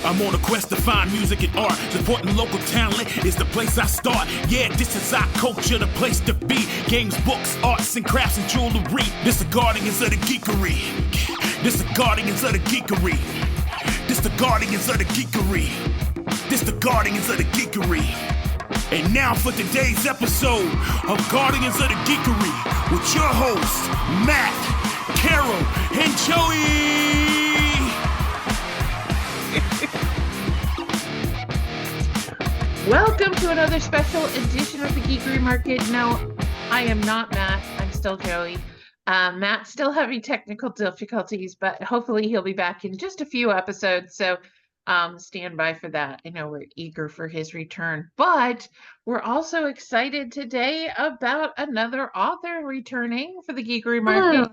I'm on a quest to find music and art. Supporting local talent is the place I start. Yeah, this is our culture, the place to be. Games, books, arts and crafts and jewelry. This the guardians of the geekery. This the guardians of the geekery. This the guardians of the geekery. This the guardians of the geekery. And now for today's episode of Guardians of the Geekery with your hosts, Matt, Carol, and Joey. Welcome to another special edition of the Geekery Market. No, I am not Matt. I'm still Joey. Matt's still having technical difficulties, but hopefully he'll be back in just a few episodes. So stand by for that. I know we're eager for his return, but we're also excited today about another author returning for the Geekery Market.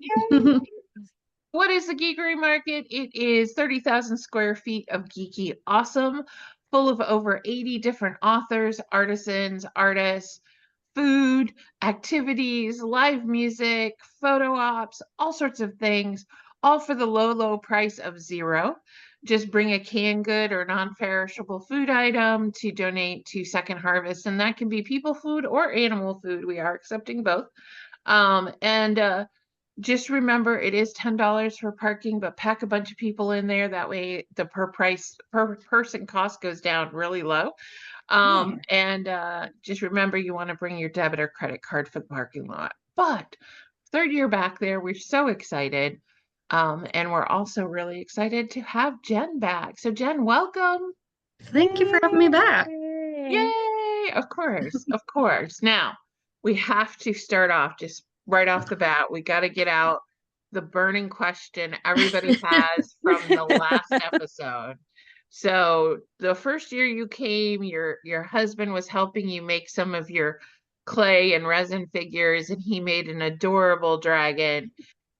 What is the Geekery Market? It is 30,000 square feet of geeky awesome, full of over 80 different authors, artisans, artists, food, activities, live music, photo ops, all sorts of things, all for the low, low price of $0. Just bring a canned good or non-perishable food item to donate to Second Harvest, and that can be people food or animal food. We are accepting both. Just remember, it is $10 for parking, but pack a bunch of people in there. That way the per person cost goes down really low. Just remember, you want to bring your debit or credit card for the parking lot. But third year back there, we're so excited. And we're also really excited to have Jen back. So Jen, welcome. Thank you for having me back. Yay! Of course, of course. Now, we have to start off just right off the bat. We got to get out the burning question everybody has from the last episode. So the first year you came, your husband was helping you make some of your clay and resin figures, and he made an adorable dragon.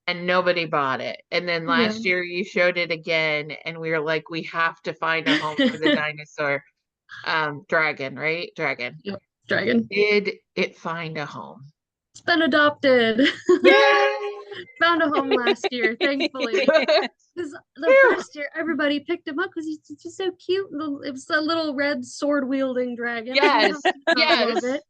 And nobody bought it. And then last year you showed it again, and we were like, we have to find a home for the dinosaur. Dragon, right? Dragon. Yep, dragon. Did it find a home? It's been adopted. Yay! Found a home last year, thankfully. Because the first year, everybody picked him up because he's just so cute. It was a little red sword-wielding dragon. Yes, yes.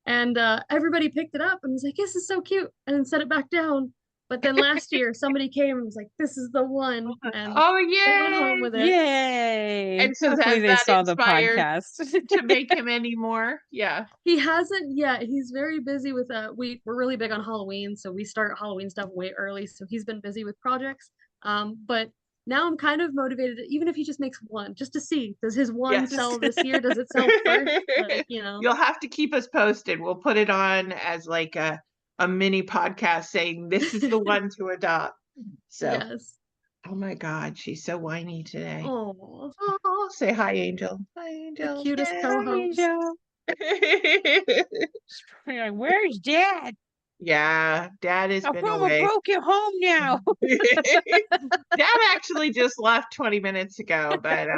And everybody picked it up and was like, this is so cute, and then set it back down. But then last year, somebody came and was like, this is the one. And they went home with it. Yay. And so hopefully they saw the podcast to make him any more. Yeah. He hasn't yet. He's very busy with we're really big on Halloween, so we start Halloween stuff way early. So he's been busy with projects. But now I'm kind of motivated, even if he just makes one, just to see, does his one sell this year? Does it sell first? But, you'll have to keep us posted. We'll put it on as like a mini podcast saying this is the one to adopt. So yes. Oh my God, she's so whiny today. Oh, say hi, Angel. Hi, Angel. The cutest co-host. Where's Dad? Yeah, Dad has been away. I broke your home now. Dad actually just left 20 minutes ago, but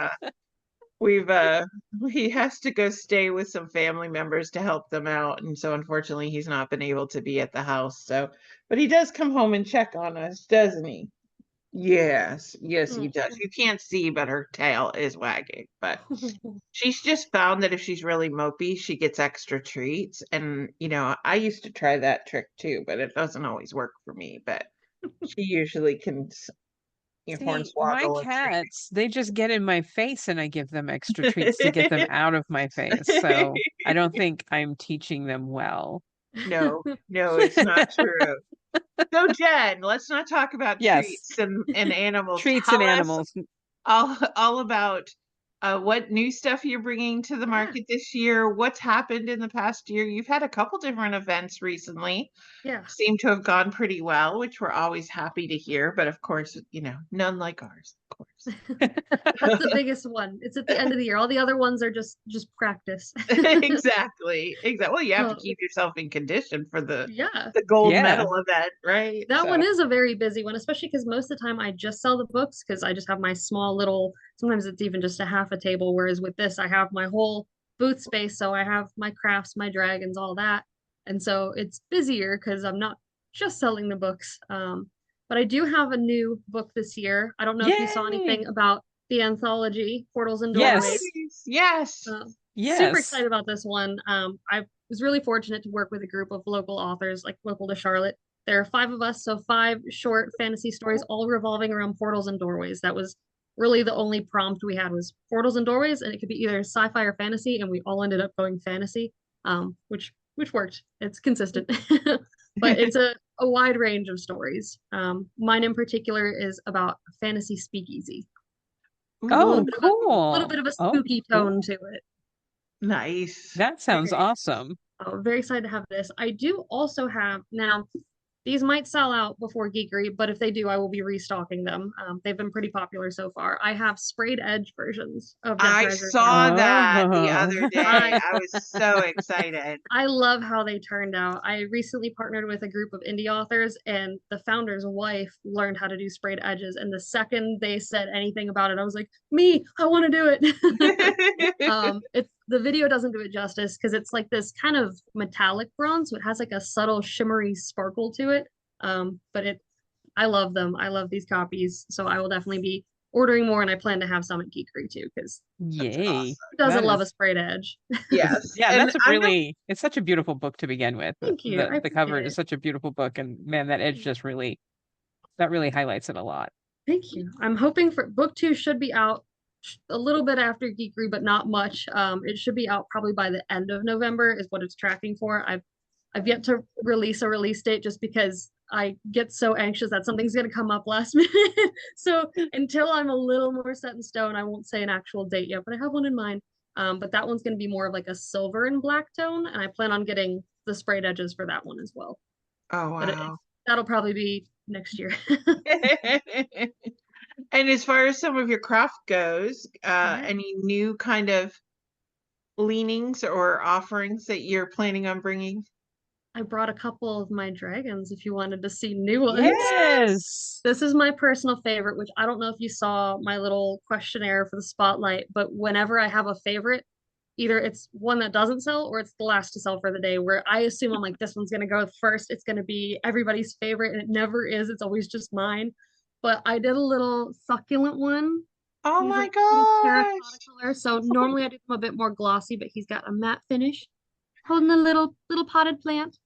he has to go stay with some family members to help them out, and so unfortunately he's not been able to be at the house. So, but he does come home and check on us, doesn't he? Yes, he does. You can't see, but her tail is wagging. But she's just found that if she's really mopey, she gets extra treats. And I used to try that trick too, but it doesn't always work for me. But she usually can. My cats, they just get in my face and I give them extra treats to get them out of my face. So I don't think I'm teaching them well. No, it's not true. So Jen, let's not talk about treats and animals. Treats and animals. All about what new stuff you're bringing to the market this year. What's happened in the past year? You've had a couple different events recently. Yeah, seem to have gone pretty well, which we're always happy to hear. But of course, none like ours. Of course, that's the biggest one. It's at the end of the year. All the other ones are just practice. Exactly. Well, you have to keep yourself in condition for the gold medal event, right? That one is a very busy one, especially because most of the time I just sell the books because I just have my small little. Sometimes it's even just a half a table. Whereas with this, I have my whole booth space, so I have my crafts, my dragons, all that. And so it's busier because I'm not just selling the books. But I do have a new book this year. I don't know if you saw anything about the anthology, Portals and Yes. Doorways. Yes. Super excited about this one. I was really fortunate to work with a group of local authors, like local to Charlotte. There are 5 of us, so 5 short fantasy stories, all revolving around portals and doorways. That was really the only prompt we had was portals and doorways, and it could be either sci-fi or fantasy, and we all ended up going fantasy, which worked. It's consistent, but it's a wide range of stories. Mine in particular is about a fantasy speakeasy. Oh, A little cool. bit of a spooky tone to it. Nice. That sounds awesome. Oh, very excited to have this. I do also have now. These might sell out before Geekery, but if they do, I will be restocking them. They've been pretty popular so far. I have sprayed edge versions of the I treasure. saw that the Oh. other day. I was so excited. I love how they turned out. I recently partnered with a group of indie authors, and the founder's wife learned how to do sprayed edges. And the second they said anything about it, I was like, "Me, I want to do it." It's the video doesn't do it justice because it's like this kind of metallic bronze, so it has like a subtle shimmery sparkle to it. But I love them. I love these copies, so I will definitely be ordering more, and I plan to have some at Geekery too because Yay. Awesome. who doesn't That love is- a sprayed edge? Yes. Yeah, And that's it's such a beautiful book to begin with. Thank you. I The cover appreciate is it. such a beautiful book, and man, that edge just really highlights it a lot. Thank you. I'm hoping for book 2 should be out a little bit after Geekery, but not much. It should be out probably by the end of November is what it's tracking for. I've yet to release a release date just because I get so anxious that something's going to come up last minute. So until I'm a little more set in stone, I won't say an actual date yet, but I have one in mind. But that one's going to be more of like a silver and black tone, and I plan on getting the sprayed edges for that one as well. Oh, But wow. that'll probably be next year. And as far as some of your craft goes, any new kind of leanings or offerings that you're planning on bringing? I brought a couple of my dragons if you wanted to see new ones. Yes. This is my personal favorite, which I don't know if you saw my little questionnaire for the spotlight, but whenever I have a favorite, either it's one that doesn't sell or it's the last to sell for the day, where I assume I'm like, this one's going to go first. It's going to be everybody's favorite, and it never is. It's always just mine. But I did a little succulent one. Oh He's a my little terracotta gosh. color. So normally I do them a bit more glossy, but he's got a matte finish. Holding a little potted plant.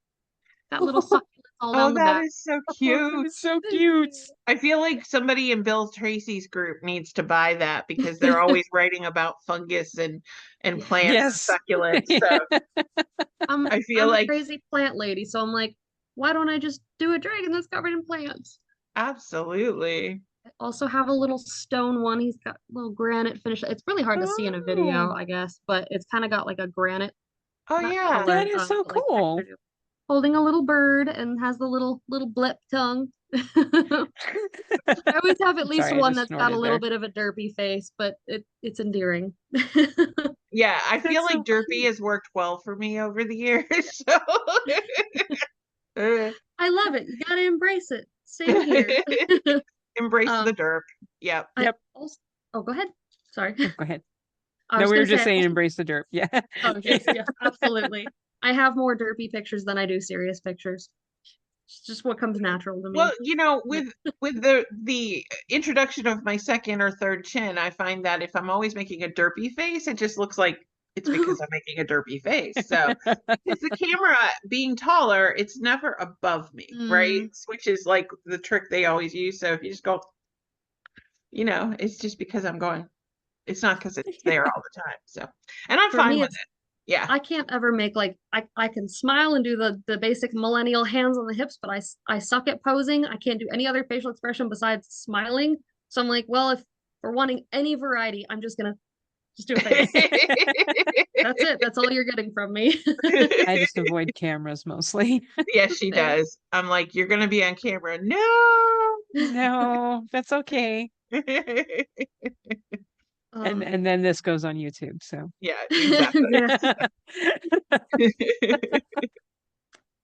Got little succulents all Oh, down the that back. is so cute. It's so cute. I feel like somebody in Bill Tracy's group needs to buy that because they're always writing about fungus and plants Yes. and succulents. So I feel I'm like a crazy plant lady, so I'm like, why don't I just do a dragon that's covered in plants? absolutely. I also have a little stone one. He's got a little granite finish. It's really hard to see in a video, Oh. I guess, but it's kind of got like a granite. Oh not yeah. color, That is so but, like, cool. texture to it. Holding a little bird and has the little blip tongue. I always have at least Sorry, I one just that's got a snorted little there. Oh, bit of a derpy face, but it's endearing. Yeah, I feel That's like so Derpy has worked well for me over the years. So I love it. You gotta embrace it. Same here. embrace the Um, derp. Yep. Yep. Oh, go ahead. Sorry. Go ahead. I No, was we were gonna say, just I saying also- embrace the derp. Yeah. Oh, yes, yes, absolutely. I have more derpy pictures than I do serious pictures. It's just what comes natural to me. Well, with the introduction of my second or third chin, I find that if I'm always making a derpy face, it just looks like it's because I'm making a derpy face. So, because the camera being taller, it's never above me, right? Which is like the trick they always use. So if you just go, it's just because I'm going. It's not because it's there all the time. So, and I'm For fine me, with it. Yeah. I can't ever make I can smile and do the basic millennial hands on the hips, but I suck at posing. I can't do any other facial expression besides smiling. So I'm like, well, if we're wanting any variety, I'm just gonna just do a face. That's it. That's all you're getting from me. I just avoid cameras mostly. Yes, she does. I'm like, you're gonna be on camera. No. No, that's okay. And then this goes on YouTube. So Yeah, exactly. Yes.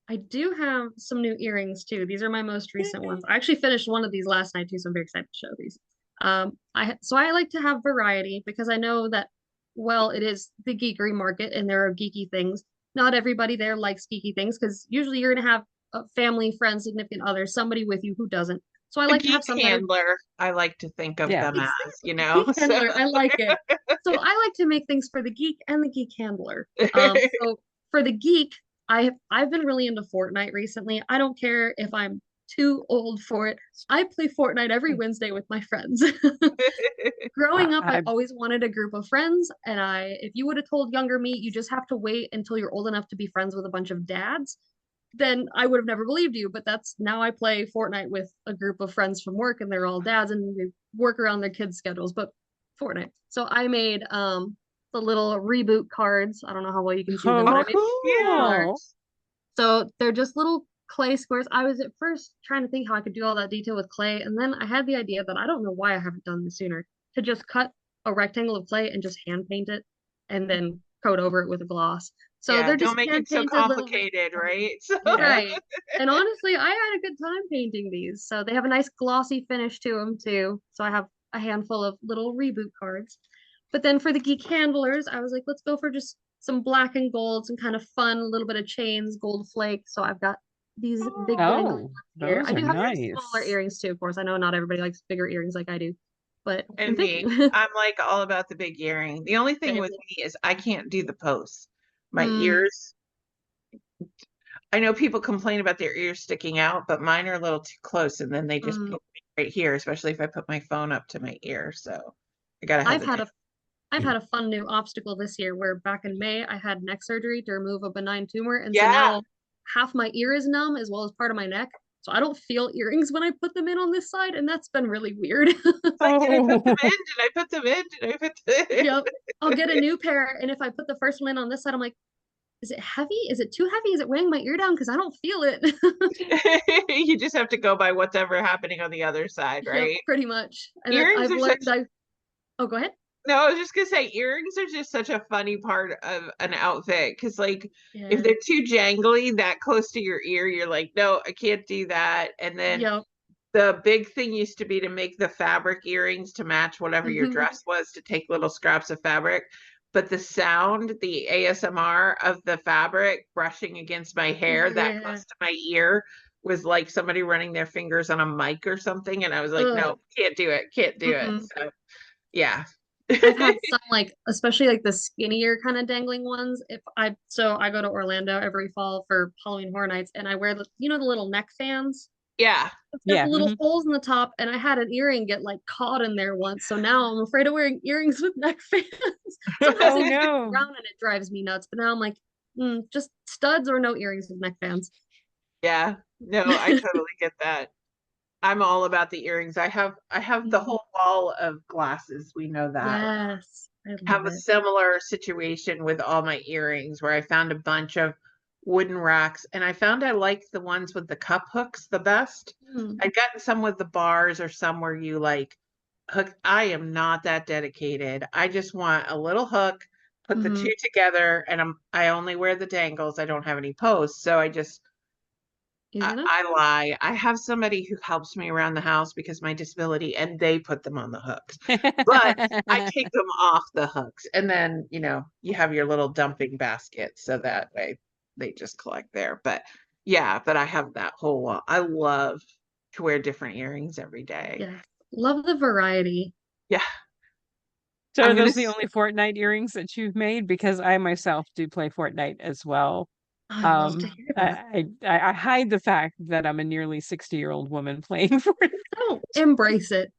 I do have some new earrings too. These are my most recent ones. I actually finished one of these last night too, so I'm very excited to show these. I like to have variety because I know that it is the geekery market and there are geeky things. Not everybody there likes geeky things because usually you're gonna have a family, friends, significant other, somebody with you who doesn't. So I A like to geek have some that are handler, I like to think of Yeah. them as, you geek know. handler. I like it. So I like to make things for the geek and the geek handler. So for the geek, I've been really into Fortnite recently. I don't care if I'm too old for it. I play Fortnite every Wednesday with my friends. Growing up, I I always wanted a group of friends, and if you would have told younger me, you just have to wait until you're old enough to be friends with a bunch of dads, then I would have never believed you. But that's now I play Fortnite with a group of friends from work, and they're all dads, and they work around their kids' schedules. But Fortnite. So I made the little reboot cards. I don't know how well you can see them, but I oh made cool. cards. So they're just little clay squares. I was at first trying to think how I could do all that detail with clay, and then I had the idea that I don't know why I haven't done this sooner, to just cut a rectangle of clay and just hand paint it and then coat over it with a gloss. So Yeah, they're don't just make hand it so painted little complicated, right? Yeah. right. And honestly, I had a good time painting these. So they have a nice glossy finish to them too. So I have a handful of little reboot cards. But then for the geek handlers, I was like, let's go for just some black and gold, some kind of fun, a little bit of chains, gold flake. So I've got these big dangling Oh, ones here. those I are do have some smaller nice. earrings too, of course. I know not everybody likes bigger earrings like I do, but And thank me, you. I'm like all about the big earring. The only thing Same. with me is I can't do the posts. My Mm, ears, I know people complain about their ears sticking out, but mine are a little too close and then they just mm. poke me right here, especially if I put my phone up to my ear. So I gotta have I've the had thing. a I've had a fun new obstacle this year where back in May I had neck surgery to remove a benign tumor. And so Yeah. now half my ear is numb as well as part of my neck. So I don't feel earrings when I put them in on this side, and that's been really weird. It's like, did I put them in? Oh, Did I put them in? Did I put them in? Yep. I'll get a new pair, and if I put the first one in on this side, I'm like, is it heavy? Is it too heavy? Is it weighing my ear down? Because I don't feel it. You just have to go by whatever happening on the other side, Yep, right? pretty much. And then Earrings I've are learned such oh, go ahead. No, I was just gonna say earrings are just such a funny part of an outfit because like if Yeah. they're too jangly that close to your ear, you're like, no, I can't do that. And then Yep. the big thing used to be to make the fabric earrings to match whatever your Mhm. dress was, to take little scraps of fabric. But the sound, the ASMR of the fabric brushing against my hair that Yeah. close to my ear was like somebody running their fingers on a mic or something. And I was like, Ugh. no, can't do it, can't do it. Mm-mm. So yeah. I've had some like, especially like the skinnier kind of dangling ones. So I go to Orlando every fall for Halloween Horror Nights, and I wear the little neck fans. Yeah. It's got yeah. the little holes in the top, and I had an earring get like caught in there once. So now I'm afraid of wearing earrings with neck fans. Sometimes Oh they just no. round and it drives me nuts. But now I'm like, just studs or no earrings with neck fans. Yeah. No, I totally get that. I'm all about the earrings. I have the whole wall of glasses. We know that. Yes, I Have love a it. similar situation with all my earrings where I found a bunch of wooden racks and I found I liked the ones with the cup hooks the best. Mm, I'd gotten some with the bars or some where you like hook. I am not that dedicated. I just want a little hook, put the hmm. two together, and I only wear the dangles. I don't have any posts. So Easy enough. I lie. I have somebody who helps me around the house because my disability, and they put them on the hooks. But I take them off the hooks, and then you have your little dumping basket, so that way they just collect there. But yeah, but I have that whole wall. I love to wear different earrings every day. Yes, love the variety. Yeah, So I'm are gonna. those the only Fortnite earrings that you've made? Because I myself do play Fortnite as well. I love to hear that. I hide the fact that I'm a nearly 60-year-old woman playing Fortnite. Don't embrace it.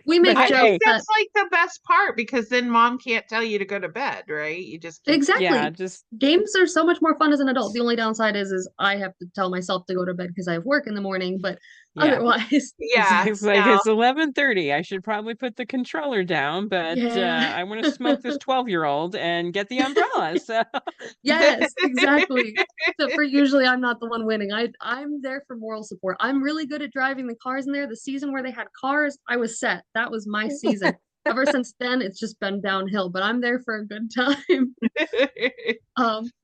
We But make I think jokes hey, that that's like the best part because then mom can't tell you to go to bed, right? You just keep. yeah, exactly. just Games are so much more fun as an adult. The only downside is I have to tell myself to go to bed because I have work in the morning, but yeah. otherwise, Yeah, It's like no. it's 11:30. I should probably put the controller down, but yeah. I want to smoke this 12-year-old and get the umbrella. So Yes, exactly. Except for usually I'm not the one winning. I'm there for moral support. I'm really good at driving the cars in there. The season where they had cars, I was set. That was my season. Ever since then, it's just been downhill, but I'm there for a good time.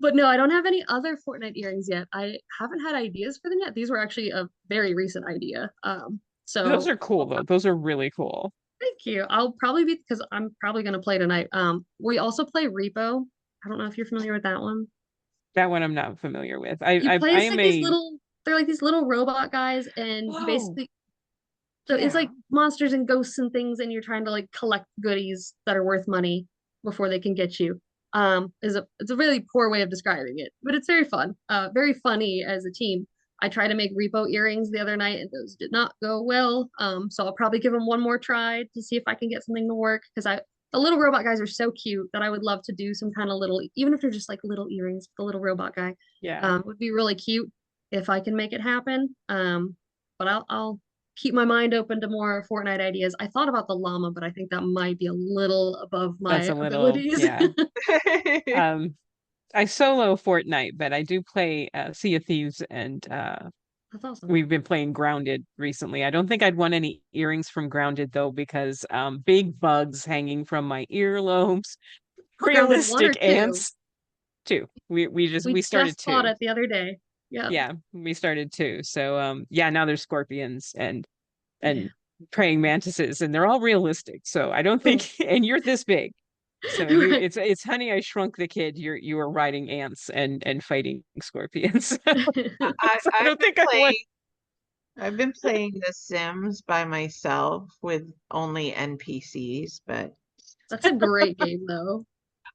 But no, I don't have any other Fortnite earrings yet. I haven't had ideas for them yet. These were actually a very recent idea. those So are cool though. Those are really cool. thank you. I'll probably be because I'm probably gonna play tonight. We also play Repo. I don't know if you're familiar with that one. That one I'm not familiar with. You play I as am like these a little, they're like these little robot guys, and you whoa. basically So it's like Yeah. monsters and ghosts and things, and you're trying to like collect goodies that are worth money before they can get you. It's a really poor way of describing it, but it's very fun. Very funny as a team. I tried to make repo earrings the other night, and those did not go well. So I'll probably give them one more try to see if I can get something to work. Because the little robot guys are so cute that I would love to do some kind of little, even if they're just like little earrings, the little robot guy. Yeah. Would be really cute if I can make it happen. But I'll keep my mind open to more Fortnite ideas. I thought about the llama, but I think that might be a little above That's my a little, abilities. yeah. I solo Fortnite, but I do play Sea of Thieves, and That's awesome. we've been playing Grounded recently. I don't think I'd want any earrings from Grounded though, because big bugs hanging from my earlobes, Grounded one or realistic two? ants. Two. We We started just fought two. it the other day. Yeah. Yeah, we started two. So yeah, now there's scorpions Yeah. and praying mantises, and they're all realistic. So I don't Oh. think, and you're this big. So Right. it's Honey, I Shrunk the Kid. You are riding ants and fighting scorpions. So I I've don't been think I would. playing I've been playing The Sims by myself with only NPCs, but That's a great game though.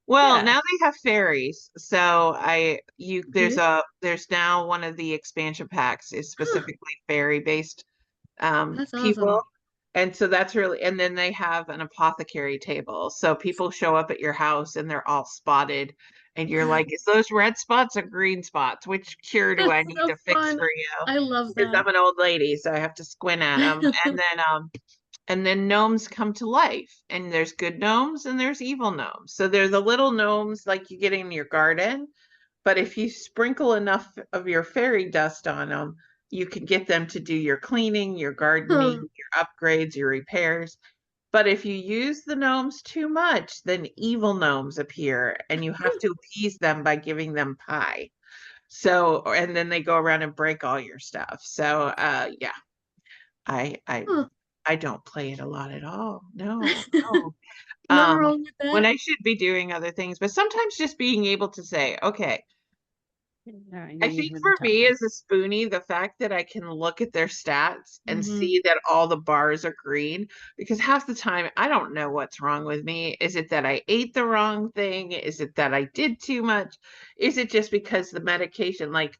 well, Yeah. now they have fairies. So Do? there's now one of the expansion packs is Huh, specifically fairy based that's people. awesome. And so that's really, and then they have an apothecary table. So people show up at your house and they're all spotted. And you're like, is those red spots or green spots? Which cure do I That's need so to fix fun. for you? I love Because that. I'm an old lady, so I have to squint at them. And then gnomes come to life. And there's good gnomes and there's evil gnomes. So they're the little gnomes like you get in your garden. But if you sprinkle enough of your fairy dust on them, you can get them to do your cleaning, your gardening, Huh. your upgrades, your repairs. But if you use the gnomes too much, then evil gnomes appear and you have to appease them by giving them pie. So, and then they go around and break all your stuff. So, yeah, I, I, Huh. I don't play it a lot at all. No, no. Nothing Um, wrong with when that. I should be doing other things, but sometimes just being able to say, okay, Yeah, I know I you think hear the for me time. as a spoonie, the fact that I can look at their stats and Hmm. see that all the bars are green, because half the time I don't know what's wrong with me. Is it that I ate the wrong thing? Is it that I did too much? Is it just because the medication, like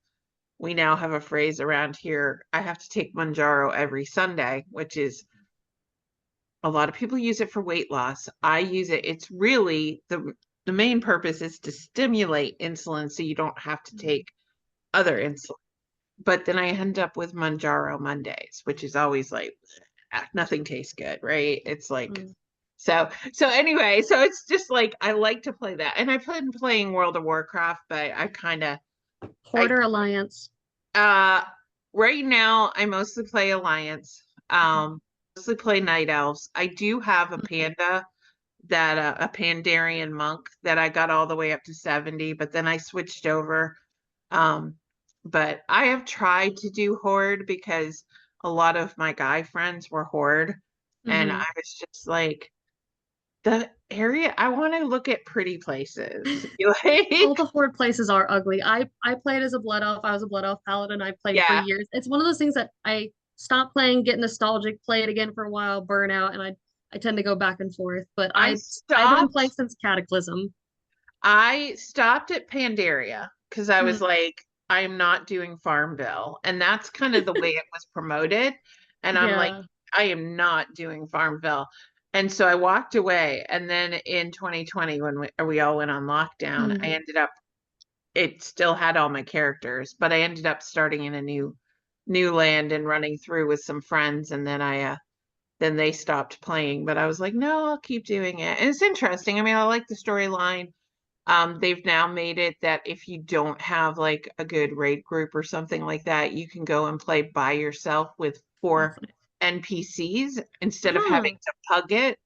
we now have a phrase around here, I have to take Manjaro every Sunday, which is a lot of people use it for weight loss. I use it, it's really the main purpose is to stimulate insulin so you don't have to take other insulin. But then I end up with Manjaro Mondays, which is always like nothing tastes good, right? It's like Mm. so anyway, so it's just like I like to play that. And I've been playing World of Warcraft, but I kind of I Hoarder Alliance. uh right now I mostly play Alliance. Mostly play Night Elves. I do have a Mhm. panda that a Pandarian monk that I got all the way up to 70, but then I switched over. Um, but I have tried to do Horde because a lot of my guy friends were Horde, and I Mhm. was just like, the area I want to look at pretty places. You All like, the horde places are ugly. I played as a blood elf. I was a blood elf paladin. I played for yeah, years. It's one of those things that I stop playing, get nostalgic, play it again for a while, burn out, and I tend to go back and forth. But I I've been playing stopped. since Cataclysm. I stopped at Pandaria because I was Mm, like, I'm not doing Farmville. And that's kind of the way it was promoted. And I'm like, yeah. I am not doing Farmville. And so I walked away. And then in 2020, when we all went on lockdown, I Mm. ended up, it still had all my characters, but I ended up starting in a new land and running through with some friends. And then they stopped playing. But I was like, no, I'll keep doing it. And it's interesting. I mean, I like the storyline. They've now made it that if you don't have like a good raid group or something like that, you can go and play by yourself with That's four nice. NPCs instead of having Huh. to pug it.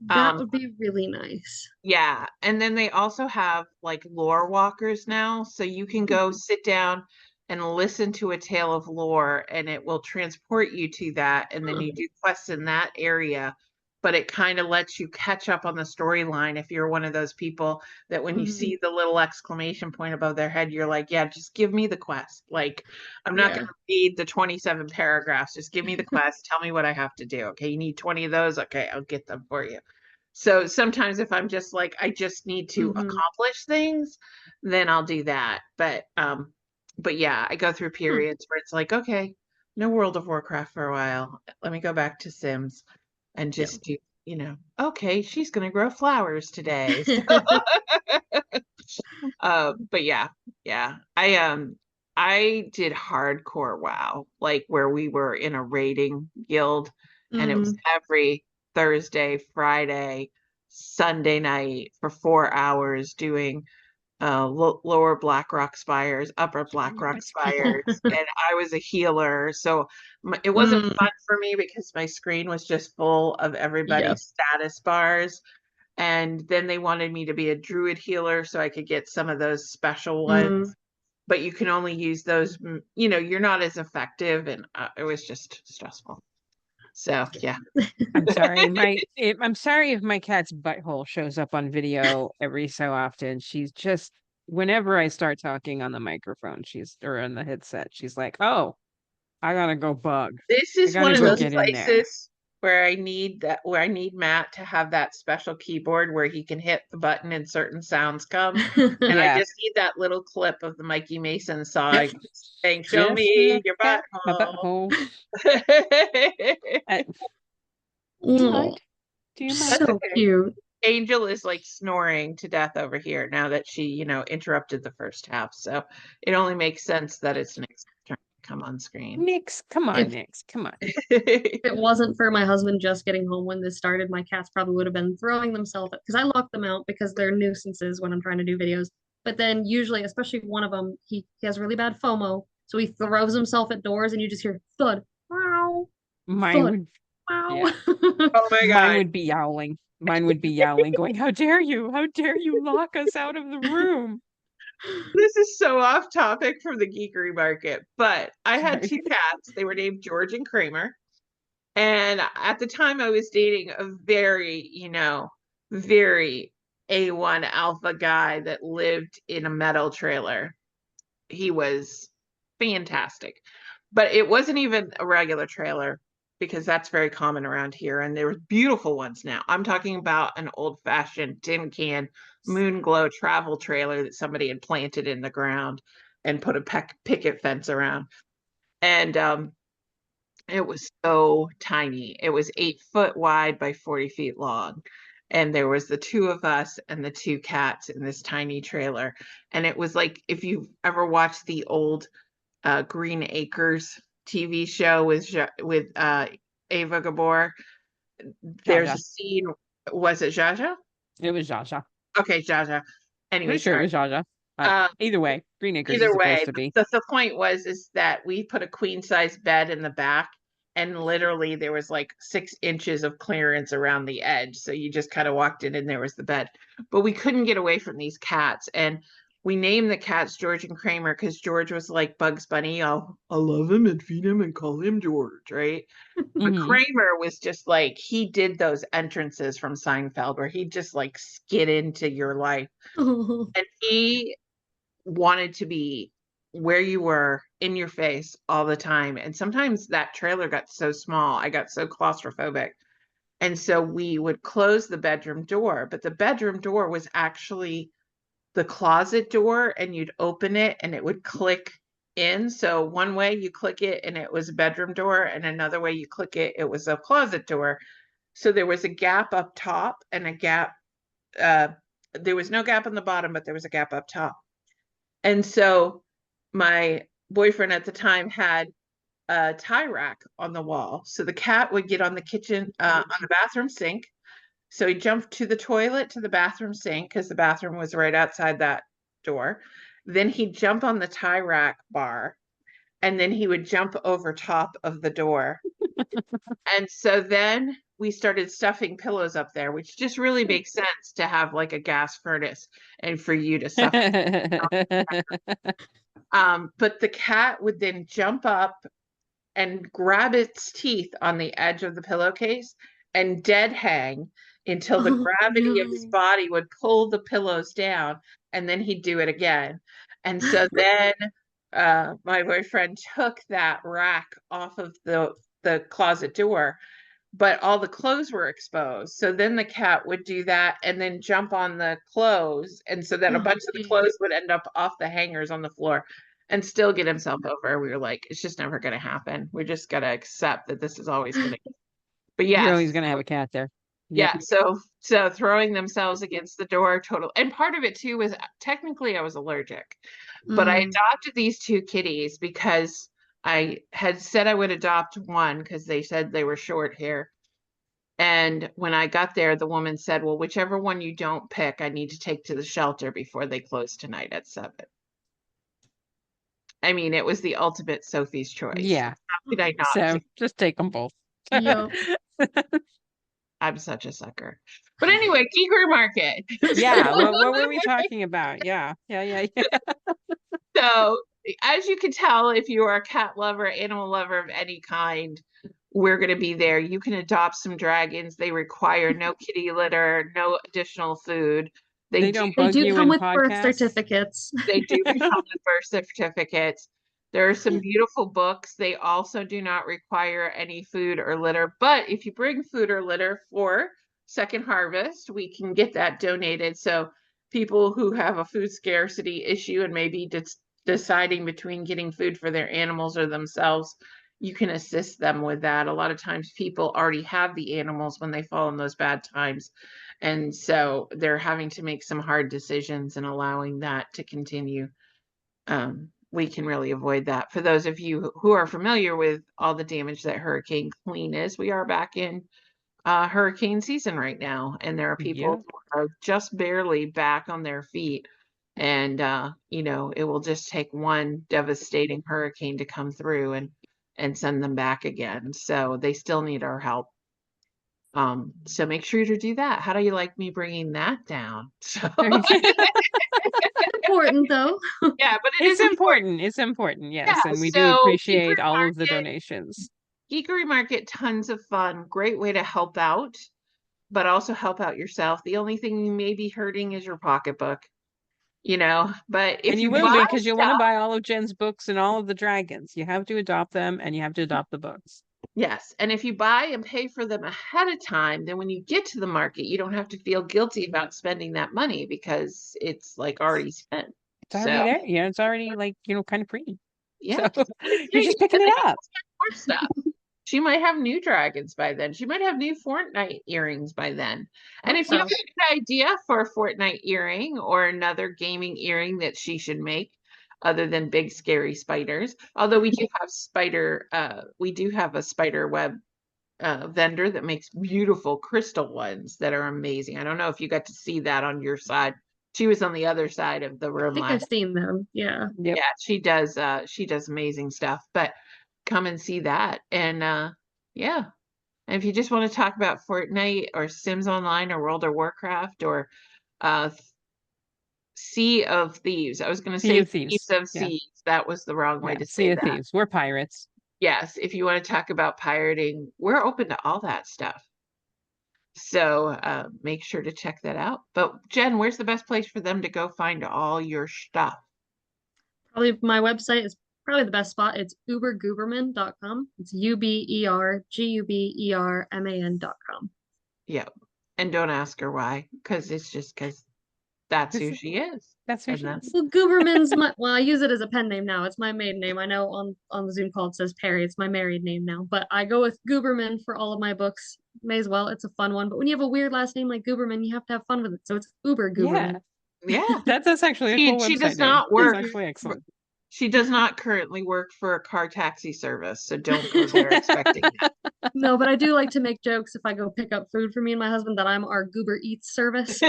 That Um, would be really nice. yeah, and then they also have like lore walkers now, so you can go Mhm. sit down and listen to a tale of lore, and it will transport you to that, and then Huh. you do quests in that area but it kind of lets you catch up on the storyline if you're one of those people that when you see the little exclamation point above their head, you're like, yeah, just give me the quest. Like, I'm not going to read the 27 paragraphs. Just give me the quest. Tell me what I have to do. Okay, you need 20 of those. Okay, I'll get them for you. So sometimes if I'm just like, I just need to accomplish things, then I'll do that. But yeah, I go through periods where it's like, okay, no World of Warcraft for a while. Let me go back to Sims and just do, okay, she's going to grow flowers today. But yeah. I did hardcore WoW, like where we were in a raiding guild and it was every Thursday, Friday, Sunday night for 4 hours doing lower Blackrock Spires, upper Blackrock Spires, and I was a healer, so it wasn't fun for me because my screen was just full of everybody's status bars, and then they wanted me to be a druid healer so I could get some of those special ones, but you can only use those, you're not as effective, and it was just stressful. So yeah. I'm sorry. I'm sorry if my cat's butthole shows up on video every so often. She's just, whenever I start talking on the microphone, or on the headset, she's like, "Oh, I gotta go bug." This is one of those places where I need Matt to have that special keyboard where he can hit the button and certain sounds come. And I just need that little clip of the Mikey Mason song saying, "Show me your butthole." Do you mind? So cute. Angel is like snoring to death over here now that she, interrupted the first half. So it only makes sense that it's Nick's turn to come on screen. Nix, come on, Nix, come on. If it wasn't for my husband just getting home when this started, my cats probably would have been throwing themselves, because I lock them out because they're nuisances when I'm trying to do videos. But then usually, especially one of them, he has really bad FOMO. So he throws himself at doors and you just hear thud. Wow. Mine would, wow. Oh my God. Mine would be yowling. Mine would be yowling, going, "How dare you? How dare you lock us out of the room?" This is so off topic from the geekery market, but I had 2 cats. They were named George and Kramer. And at the time I was dating a very, very A1 alpha guy that lived in a metal trailer. He was fantastic, but it wasn't even a regular trailer because that's very common around here. And there were beautiful ones now. I'm talking about an old-fashioned tin can moon glow travel trailer that somebody had planted in the ground and put a picket fence around. And it was so tiny. It was 8 foot wide by 40 feet long. And there was the 2 of us and the 2 cats in this tiny trailer. And it was like, if you've ever watched the old Green Acres TV show with Ava Gabor, there's a scene. Was it Jaja? It was Jaja. Okay, Jaja. Anyway, sure it was Jaja. Either way, Green Acres is supposed to be. The point is that we put a queen size bed in the back, and literally there was like 6 inches of clearance around the edge. So you just kind of walked in and there was the bed. But we couldn't get away from these cats. And we named the cats George and Kramer because George was like Bugs Bunny. I'll love him and feed him and call him George, right? But Kramer was just like, he did those entrances from Seinfeld where he'd just like skid into your life. And he wanted to be where you were, in your face all the time. And sometimes that trailer got so small, I got so claustrophobic. And so we would close the bedroom door, but the bedroom door was actually the closet door, and you'd open it and it would click in. So one way you click it and it was a bedroom door, and another way you click it, it was a closet door. So there was a gap up top and a gap, there was no gap on the bottom, but there was a gap up top. And so my boyfriend at the time had a tie rack on the wall. So the cat would get on the kitchen, on the bathroom sink. So he jumped to the toilet, to the bathroom sink, because the bathroom was right outside that door. Then he'd jump on the tie rack bar, and then he would jump over top of the door. And so then we started stuffing pillows up there, which just really makes sense to have like a gas furnace and for you to stuff. But the cat would then jump up and grab its teeth on the edge of the pillowcase and dead hang until the Oh, gravity of his no. body would pull the pillows down, and then he'd do it again. And so then my boyfriend took that rack off of the closet door, but all the clothes were exposed. So then the cat would do that and then jump on the clothes. And so then a Oh, bunch of the geez. clothes would end up off the hangers on the floor and still get himself over. We were like, it's just never going to happen. We just got to accept that this is always going to. But You're yes, always gonna have a cat there. yeah. Yep. So throwing themselves against the door, total. And part of it too was technically I was allergic, but I Mm. adopted these two kitties because I had said I would adopt one because they said they were short hair. And when I got there, the woman said, well, whichever one you don't pick, I need to take to the shelter before they close tonight at 7. I mean, it was the ultimate Sophie's choice. Yeah. How could I not So take? just take them both. Yup. I'm such a sucker. But anyway, Geekery Market. Yeah. What were we talking about? Yeah. Yeah. So, as you can tell, if you are a cat lover, animal lover of any kind, we're going to be there. You can adopt some dragons. They require no kitty litter, no additional food. They don't They bug do you come in with birth podcasts. certificates. They do come with birth certificates. There are some beautiful books. They also do not require any food or litter. But if you bring food or litter for Second Harvest, we can get that donated. So people who have a food scarcity issue and maybe deciding between getting food for their animals or themselves, you can assist them with that. A lot of times people already have the animals when they fall in those bad times. And so they're having to make some hard decisions, and allowing that to continue. We can really avoid that. For those of you who are familiar with all the damage that Hurricane Helene is, we are back in hurricane season right now, and there are people Yeah. who are just barely back on their feet. And it will just take one devastating hurricane to come through and send them back again. So they still need our help. So make sure to do that. How do you like me bringing that down? So Important though. yeah, but it It's is important. important. It's important. Yeah, Yes. And we do so appreciate all of the donations. Geekery Market, tons of fun. Great way to help out, but also help out yourself. The only thing you may be hurting is your pocketbook, but if And you you will be buy because you'll want to stuff, buy all of Jen's books and all of the dragons. You have to adopt them and you have to adopt the books. yes, and if you buy and pay for them ahead of time, then when you get to the market, you don't have to feel guilty about spending that money because it's like already spent. It's already So there. Yeah, it's already like, kind of pretty. yeah, So you're just picking it up. more stuff. She might have new dragons by then. She might have new Fortnite earrings by then. And Hope if you so. have an idea for a Fortnite earring or another gaming earring that she should make, other than big scary spiders, although we do have a spider web vendor that makes beautiful crystal ones that are amazing. I don't know if you got to see that on your side. She was on the other side of the I room think last. I've seen them. Yeah. Yep. Yeah, she does amazing stuff. But come and see that. And yeah. And if you just want to talk about Fortnite or Sims Online or World of Warcraft or uh Sea of Thieves. I was gonna Sea say of Thieves. Thieves of Yeah. Seas. That was the wrong way Yeah. to Sea say of that. Thieves. We're pirates. Yes, if you want to talk about pirating, we're open to all that stuff. So make sure to check that out. But Jen, where's the best place for them to go find all your stuff? Probably my website is probably the best spot. It's uberguberman.com. It's uberguberman.com. Yeah. And don't ask her why, because it's just because that's who she is. That's who And she that's is. Well, Guberman's well, I use it as a pen name now. It's my maiden name. I know on the Zoom call it says Perry. It's my married name now, but I go with Guberman for all of my books. May as well. It's a fun one. But when you have a weird last name like Guberman, you have to have fun with it. So it's Uber Guberman. Yeah. yeah. That's actually a cool She website does name. not It's work. actually excellent. She does not currently work for a car taxi service, so don't go there expecting that. No, but I do like to make jokes if I go pick up food for me and my husband that I'm our Goober Eats service.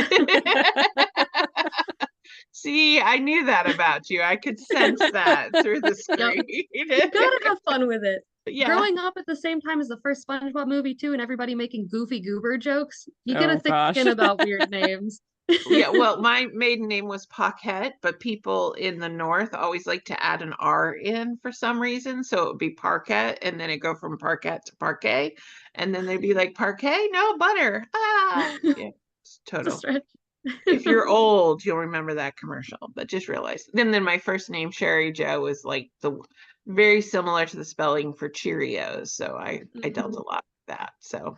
See, I knew that about you. I could sense that through the screen. You gotta have fun with it. Yeah. Growing up at the same time as the first SpongeBob movie too, and everybody making goofy goober jokes, you get Oh, a thick gosh. skin about weird names. Yeah, well, my maiden name was Paquette, but people in the north always like to add an R in for some reason. So it would be Parquet, and then it go from Parquet to Parquet. And then they'd be like, Parquet? No, butter. Ah, yeah, it's It's a total. stretch. If you're old, you'll remember that commercial, but just realize. Then my first name, Sherry Joe, was like very similar to the spelling for Cheerios. So I dealt a lot with that. So,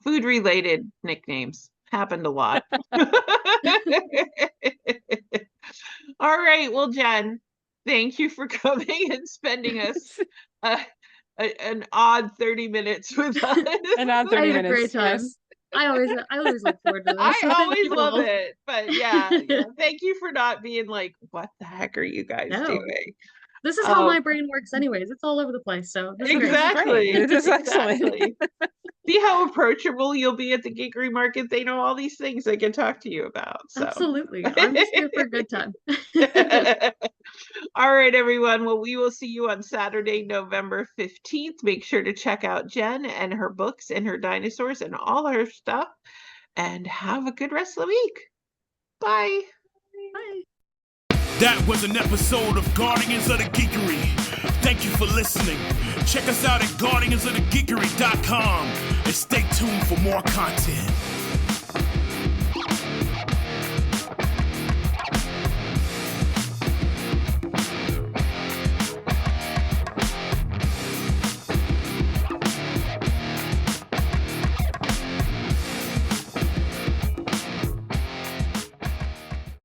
food related nicknames happened a lot. All right. Well, Jen, thank you for coming and spending us an odd 30 minutes with us. An odd I 30 had a great minutes. time. Yes. I always look forward to this. I Thank always you love both. it. But yeah, thank you for not being like, what the heck are you guys No. doing? This is how my brain works anyways. It's all over the place. So this is great. Exactly. This is excellent. Exactly. See how approachable you'll be at the Geekery market. They know all these things they can talk to you about. So Absolutely. I'm just here for a good time. all right, everyone. Well, we will see you on Saturday, November 15th. Make sure to check out Jen and her books and her dinosaurs and all her stuff. And have a good rest of the week. Bye. Bye. That was an episode of Guardians of the Geekery. Thank you for listening. Check us out at guardiansofthegeekery.com and stay tuned for more content.